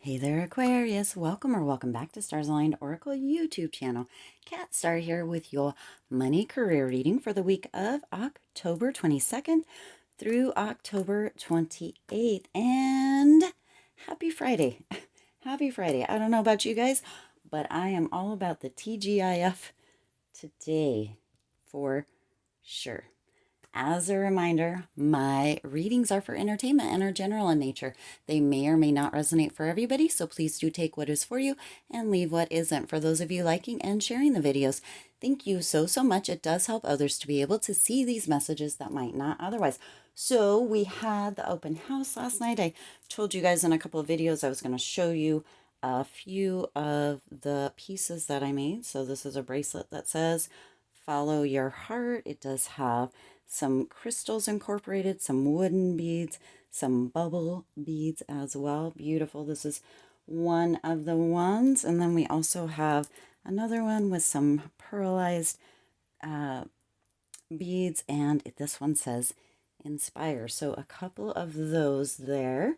Hey there, Aquarius. Welcome or welcome back to Stars Aligned Oracle YouTube channel. Cat Star here with your money career reading for the week of October 22nd through October 28th. And happy Friday. Happy Friday. I don't know about you guys, but I am all about the TGIF today for sure. As a reminder, my readings are for entertainment and are general in nature. They may or may not resonate for everybody, so please do take what is for you and leave what isn't. For those of you liking and sharing the videos, thank you so much. It does help others to be able to see these messages that might not otherwise. So we had the open house last night. I told you guys in a couple of videos I was going to show you a few of the pieces that I made. So this is a bracelet that says follow your heart. It does have some crystals incorporated, some wooden beads, some bubble beads as well. Beautiful. This is one of the ones. And then we also have another one with some pearlized beads. And this one says inspire. So a couple of those there.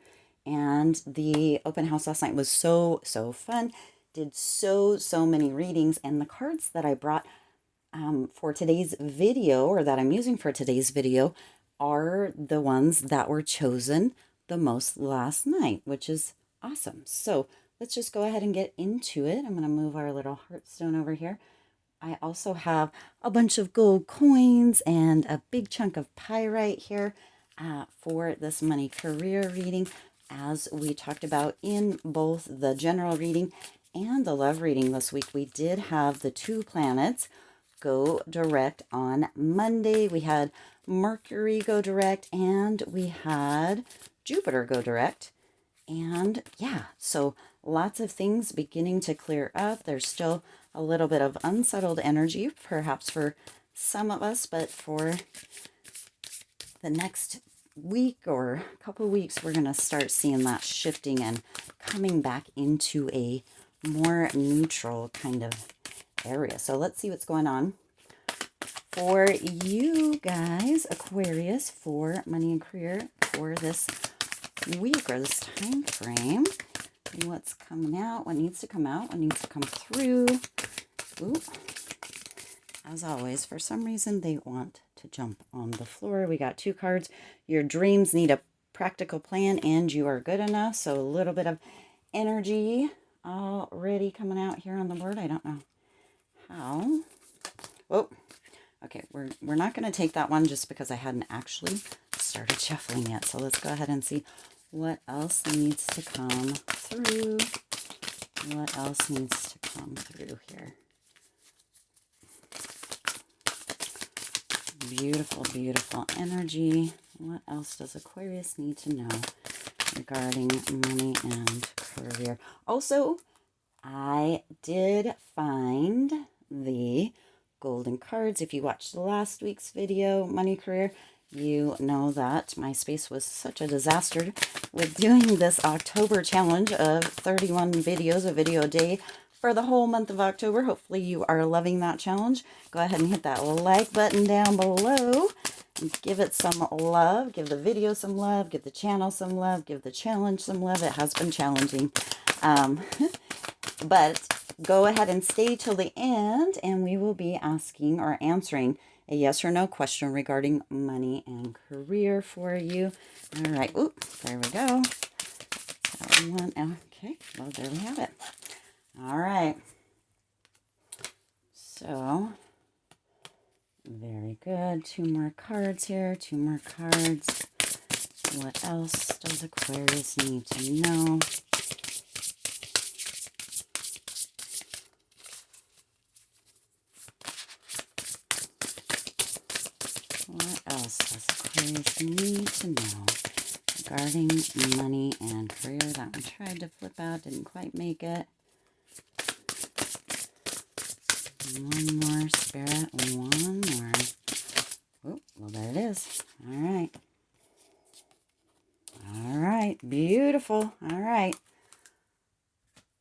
And the open house last night was so fun. Did so many readings. And the cards that I brought for today's video, or that I'm using for today's video, are the ones that were chosen the most last night, which is awesome. So let's just go ahead and get into it. I'm going to move our little heartstone over here. I also have a bunch of gold coins and a big chunk of pyrite here for this money career reading. As we talked about in both the general reading and the love reading this week, we did have the two planets go direct on Monday. We had Mercury go direct and we had Jupiter go direct. And yeah, so lots of things beginning to clear up. There's still a little bit of unsettled energy, perhaps for some of us, but for the next week or a couple of weeks, we're going to start seeing that shifting and coming back into a more neutral kind of area. So let's see what's going on for you guys, Aquarius, for money and career for this week or this time frame. What's coming out, what needs to come out, what needs to come through. Ooh. As always, for some reason they want to jump on the floor. We got two cards. Your dreams need a practical plan and you are good enough. So a little bit of energy already coming out here on the board. I don't know how. Oh, okay. We're not going to take that one just because I hadn't actually started shuffling yet. So let's go ahead and see what else needs to come through. What else needs to come through here? Beautiful, beautiful energy. What else does Aquarius need to know regarding money and career? Also, I did find the golden cards. If you watched last week's video, money career, you know that my space was such a disaster with doing this October challenge of 31 videos, a video a day for the whole month of October. Hopefully you are loving that challenge. Go ahead and hit that like button down below and give it some love. Give the video some love. Give the channel some love. Give the challenge some love. It has been challenging. But go ahead and stay till the end and we will be asking or answering a yes or no question regarding money and career for you. All right. Oop, there we go. That one. Okay. Well, there we have it. All right. So, very good. Two more cards here. Two more cards. What else does Aquarius need to know? What else does Aquarius need to know regarding money and career? That one tried to flip out, didn't quite make it. One more, Spirit. One more. Oh, well, there it is. All right. All right. Beautiful. All right.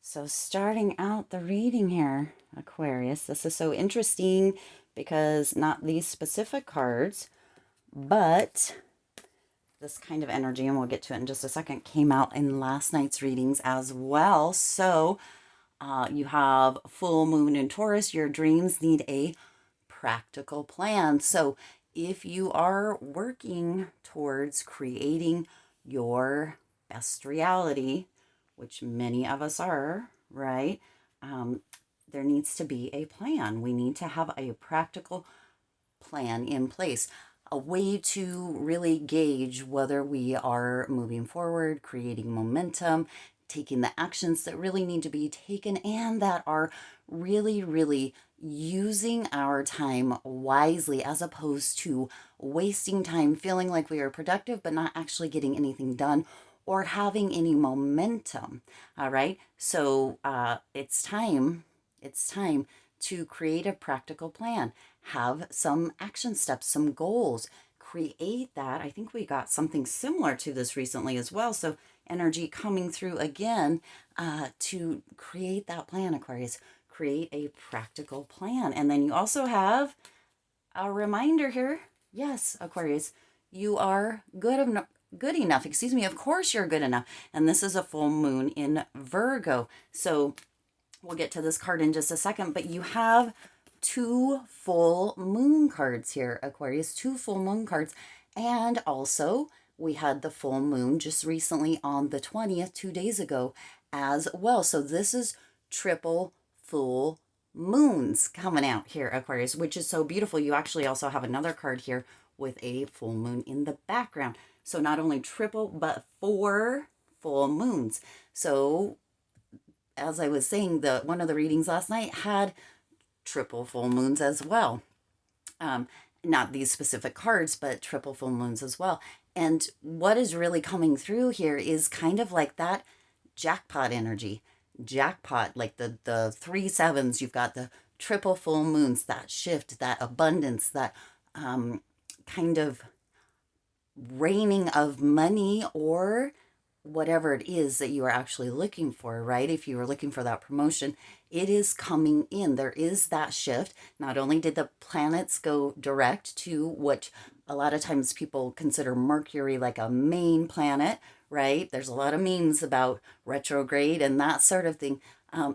So starting out the reading here, Aquarius, this is so interesting because not these specific cards, but this kind of energy, and we'll get to it in just a second, came out in last night's readings as well. So you have full moon in Taurus. Your dreams need a practical plan. So if you are working towards creating your best reality, which many of us are, right? There needs to be a plan. We need to have a practical plan in place, a way to really gauge whether we are moving forward, creating momentum, taking the actions that really need to be taken and that are really, really using our time wisely as opposed to wasting time feeling like we are productive but not actually getting anything done or having any momentum. All right. So it's time. It's time to create a practical plan, have some action steps, some goals, create that. I think we got something similar to this recently as well. So energy coming through again to create that plan, Aquarius. Create a practical plan. And then you also have a reminder here. Yes, Aquarius, you are good enough. Excuse me. Of course you're good enough. And this is a full moon in Virgo. So we'll get to this card in just a second, but you have two full moon cards here, Aquarius, two full moon cards. And also we had the full moon just recently on the 20th, 2 days ago as well. So this is triple full moons coming out here, Aquarius, which is so beautiful. You actually also have another card here with a full moon in the background. So not only triple, but 4 full moons. So as I was saying, one of the readings last night had triple full moons as well. Not these specific cards, but triple full moons as well. And what is really coming through here is kind of like that jackpot energy. Jackpot, like the 3 sevens, you've got the triple full moons, that shift, that abundance, that kind of raining of money or whatever it is that you are actually looking for, right? If you are looking for that promotion, it is coming in. There is that shift. Not only did the planets go direct to what a lot of times people consider Mercury like a main planet, right? There's a lot of memes about retrograde and that sort of thing.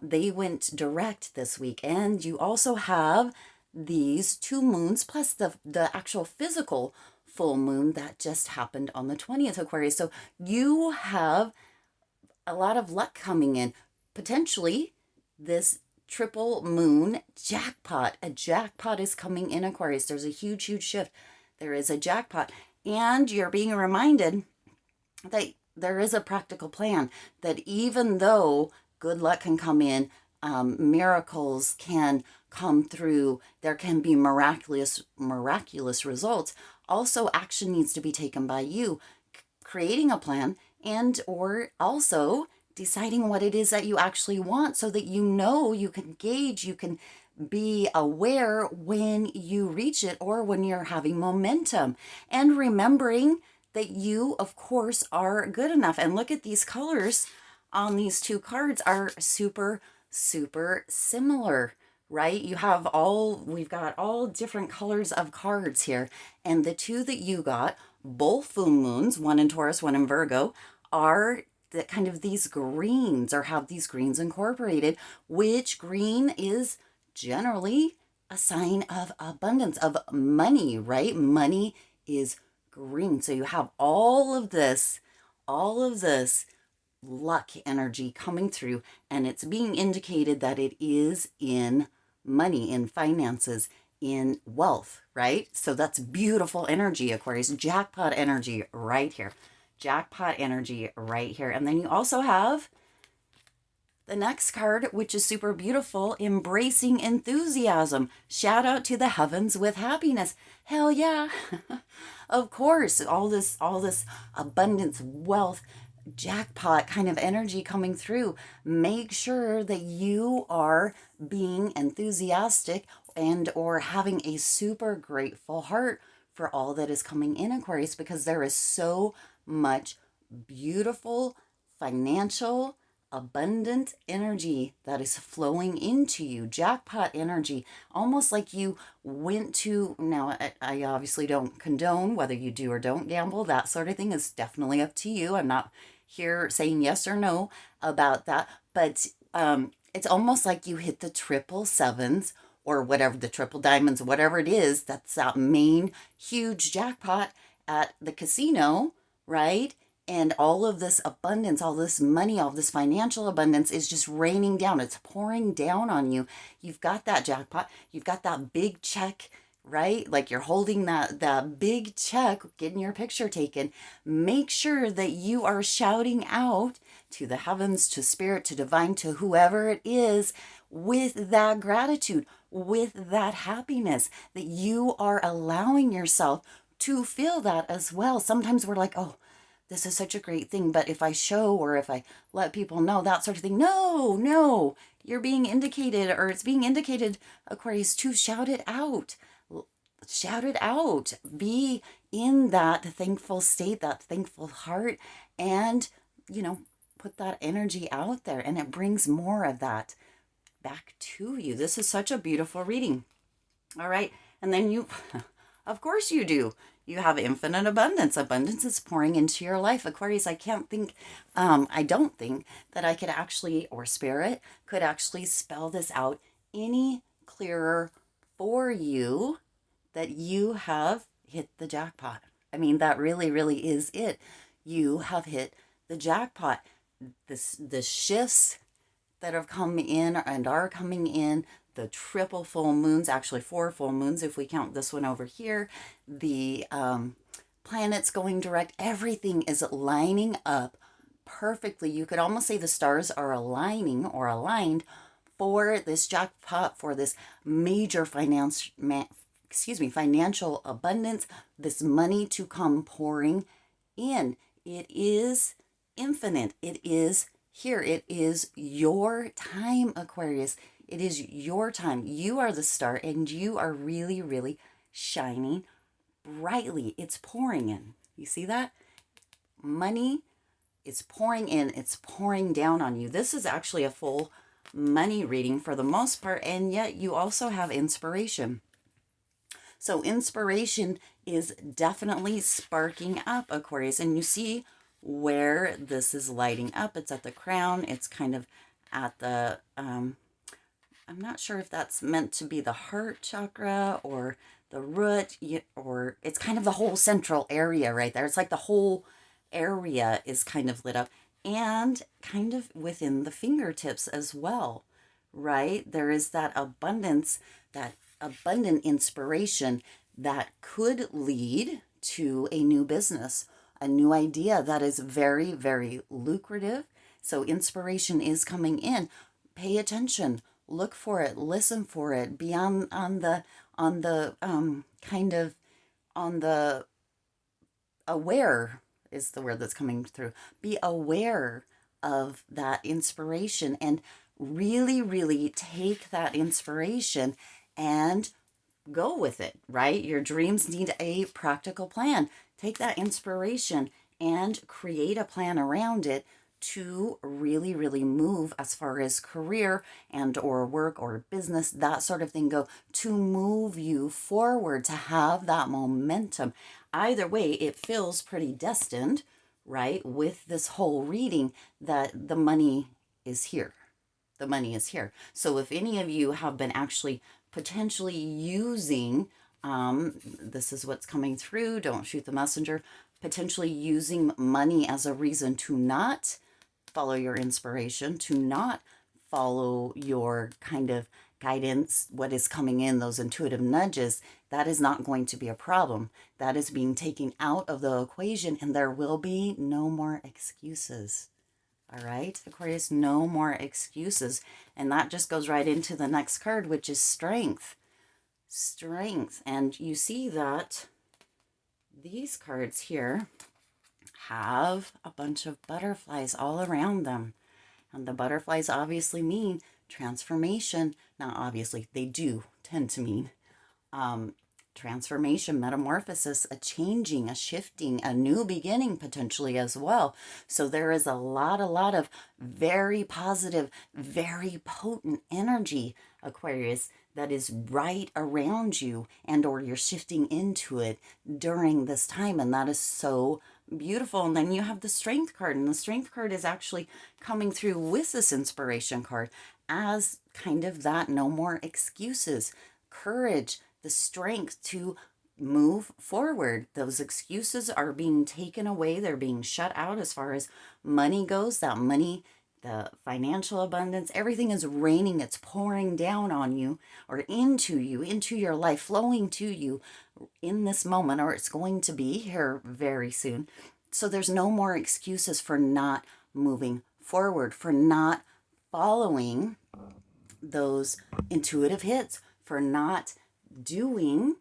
They went direct this week. And you also have these 2 moons plus the actual physical full moon that just happened on the 20th, Aquarius. So you have a lot of luck coming in. Potentially this triple moon jackpot. A jackpot is coming in, Aquarius. There's a huge, huge shift. There is a jackpot. And you're being reminded that there is a practical plan, that even though good luck can come in, miracles can come through, there can be miraculous results. Also, action needs to be taken by you, creating a plan and or also deciding what it is that you actually want so that you know you can gauge, you can be aware when you reach it or when you're having momentum. And remembering that you, of course, are good enough. And look at these colors on these 2 cards are super, super similar, right? We've got all different colors of cards here. And the 2 that you got, both full moons, one in Taurus, one in Virgo, are that kind of these greens or have these greens incorporated, which green is generally a sign of abundance, of money, right? Money is green. So you have all of this luck energy coming through, and it's being indicated that it is in money, in finances, in wealth, right? So that's beautiful energy, Aquarius. Jackpot energy right here. Jackpot energy right here. And then you also have the next card, which is super beautiful, embracing enthusiasm. Shout out to the heavens with happiness. Hell yeah. Of course, all this abundance, wealth, jackpot kind of energy coming through. Make sure that you are being enthusiastic and or having a super grateful heart for all that is coming in, Aquarius, because there is so much beautiful financial abundant energy that is flowing into you, jackpot energy, almost like you went to, now I obviously don't condone whether you do or don't gamble, that sort of thing is definitely up to you. I'm not here saying yes or no about that, but it's almost like you hit the triple sevens or whatever, the triple diamonds, whatever it is, that's that main huge jackpot at the casino, right? And all of this abundance, all this money, all this financial abundance is just raining down. It's pouring down on you. You've got that jackpot. You've got that big check, right? Like you're holding that big check, getting your picture taken. Make sure that you are shouting out to the heavens, to spirit, to divine, to whoever it is, with that gratitude, with that happiness, that you are allowing yourself to feel that as well. Sometimes we're like, oh, this is such a great thing, but if I show or if I let people know, that sort of thing, no, you're being indicated, or it's being indicated, Aquarius, to shout it out. Shout it out. Be in that thankful state, that thankful heart, and, put that energy out there, and it brings more of that back to you. This is such a beautiful reading. All right. And then you, of course you do. You have infinite abundance. Abundance is pouring into your life. Aquarius, I don't think that I could actually, or spirit could actually spell this out any clearer for you, that you have hit the jackpot. I mean, that really, really is it. You have hit the jackpot. The shifts that have come in and are coming in, the triple full moons, actually 4 full moons if we count this one over here, the planets going direct, everything is lining up perfectly. You could almost say the stars are aligning or aligned for this jackpot, for this major financial abundance, this money to come pouring in. It is infinite. It is here. It is your time, Aquarius. It is your time. You are the star, and you are really, really shining brightly. It's pouring in. You see that? Money, it's pouring in. It's pouring down on you. This is actually a full money reading for the most part, and yet you also have inspiration. So inspiration is definitely sparking up, Aquarius, and you see where this is lighting up. It's at the crown. It's kind of at the, I'm not sure if that's meant to be the heart chakra or the root, or it's kind of the whole central area right there. It's like the whole area is kind of lit up, and kind of within the fingertips as well, right? There is that abundance, that abundant inspiration that could lead to a new business, a new idea that is very, very lucrative. So inspiration is coming in. Pay attention, look for it, listen for it, be on the aware is the word that's coming through. Be aware of that inspiration, and really, really take that inspiration and go with it, right? Your dreams need a practical plan. Take that inspiration and create a plan around it to really, really move as far as career and or work or business, that sort of thing go, to move you forward, to have that momentum. Either way, it feels pretty destined, right? With this whole reading, that the money is here. The money is here. So if any of you have been actually potentially using, this is what's coming through, don't shoot the messenger, potentially using money as a reason to not follow your inspiration, to not follow your kind of guidance, what is coming in, those intuitive nudges, that is not going to be a problem. That is being taken out of the equation, and there will be no more excuses. All right, Aquarius, no more excuses. And that just goes right into the next card, which is strength. Strength. And you see that these cards here have a bunch of butterflies all around them. And the butterflies obviously mean transformation. Not obviously, they do tend to mean transformation, metamorphosis, a changing, a shifting, a new beginning potentially as well. So there is a lot of very positive, very potent energy, Aquarius, that is right around you, and or you're shifting into it during this time. And that is so beautiful. And then you have the Strength card, and the Strength card is actually coming through with this inspiration card as kind of that no more excuses, courage, the strength to move forward. Those excuses are being taken away. They're being shut out as far as money goes. That money, the financial abundance, everything is raining. It's pouring down on you or into you, into your life, flowing to you in this moment, or it's going to be here very soon. So there's no more excuses for not moving forward, for not following those intuitive hits, for not doing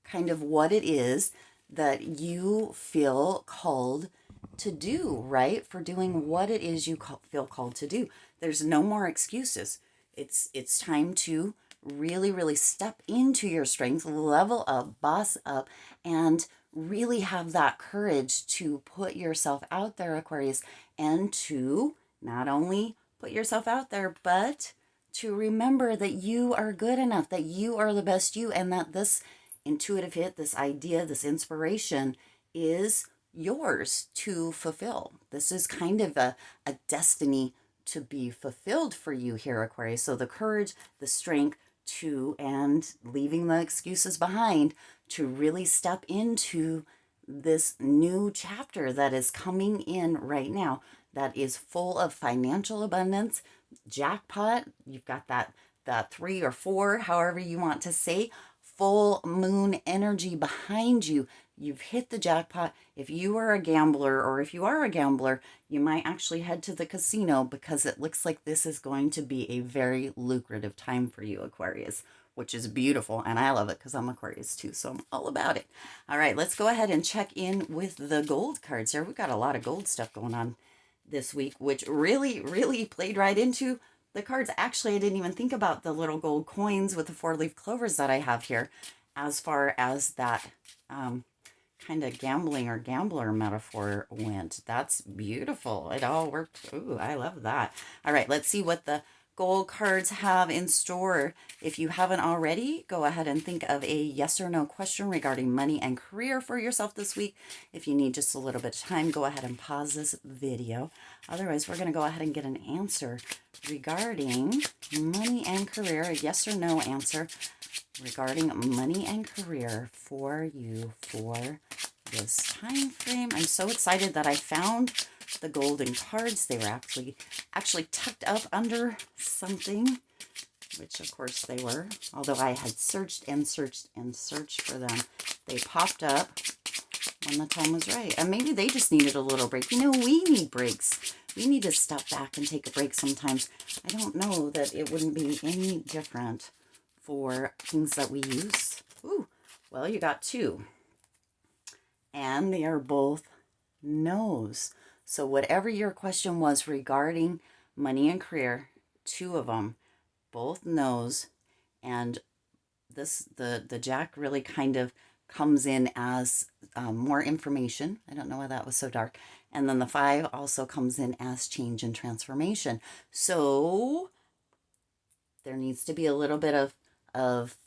kind of what it is that you feel called to do, right? For doing what it is you feel called to do. There's no more excuses. It's time to really step into your strength, level up, boss up, and really have that courage to put yourself out there, Aquarius, and to not only put yourself out there, but to remember that you are good enough, that you are the best you, and that this intuitive hit, this idea, this inspiration is yours to fulfill. This is kind of a destiny to be fulfilled for you here, Aquarius. So the courage, the strength to, and leaving the excuses behind, to really step into this new chapter that is coming in right now, that is full of financial abundance, jackpot. You've got that 3 or 4, however you want to say, full moon energy behind you. You've hit the jackpot. If you are a gambler, or if you are a gambler, you might actually head to the casino, because it looks like this is going to be a very lucrative time for you, Aquarius, which is beautiful. And I love it because I'm Aquarius too, so I'm all about it. All right, let's go ahead and check in with the gold cards here. We've got a lot of gold stuff going on this week, which really played right into the cards. Actually, I didn't even think about the little gold coins with the 4-leaf clovers that I have here as far as that kind of gambling or gambler metaphor went. That's beautiful. It all worked. Ooh, I love that. All right, let's see what the gold cards have in store. If you haven't already, go ahead and think of a yes or no question regarding money and career for yourself this week. If you need just a little bit of time, go ahead and pause this video. Otherwise, we're going to go ahead and get an answer regarding money and career, a yes or no answer regarding money and career for you for this time frame. I'm so excited that I found the golden cards. They were actually tucked up under something, which of course they were. Although I had searched for them, they popped up when the time was right. And maybe they just needed a little break. You know, we need breaks. We need to step back and take a break sometimes. I don't know that it wouldn't be any different for things that we use. Ooh, well, you got 2. And they are both no's. So whatever your question was regarding money and career, 2 of them, both no's. And the Jack really kind of comes in as more information. I don't know why that was so dark. And then the 5 also comes in as change and transformation. So there needs to be a little bit of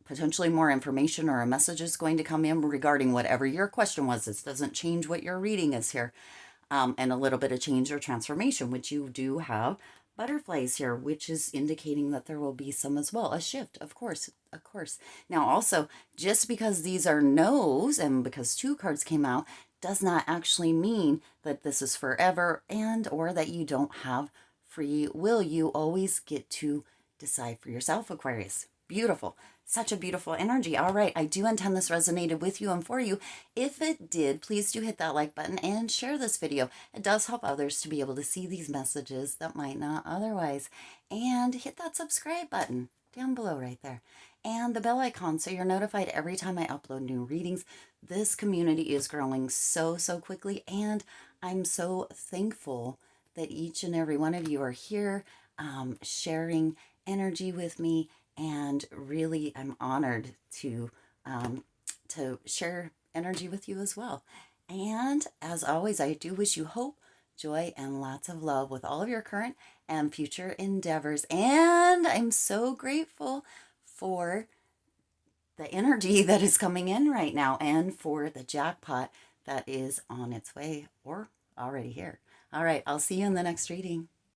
potentially more information, or a message is going to come in regarding whatever your question was. This doesn't change what your reading is here. And a little bit of change or transformation, which you do have butterflies here, which is indicating that there will be some as well. A shift, of course. Now, also, just because these are no's and because 2 cards came out does not actually mean that this is forever, and or that you don't have free will. You always get to decide for yourself, Aquarius. Beautiful. Such a beautiful energy. All right, I do intend this resonated with you and for you. If it did, please do hit that like button and share this video. It does help others to be able to see these messages that might not otherwise. And hit that subscribe button down below right there. And the bell icon so you're notified every time I upload new readings. This community is growing so quickly, and I'm so thankful that each and every one of you are here sharing energy with me. And really, I'm honored to to share energy with you as well. And as always, I do wish you hope, joy, and lots of love with all of your current and future endeavors. And I'm so grateful for the energy that is coming in right now and for the jackpot that is on its way or already here. All right, I'll see you in the next reading.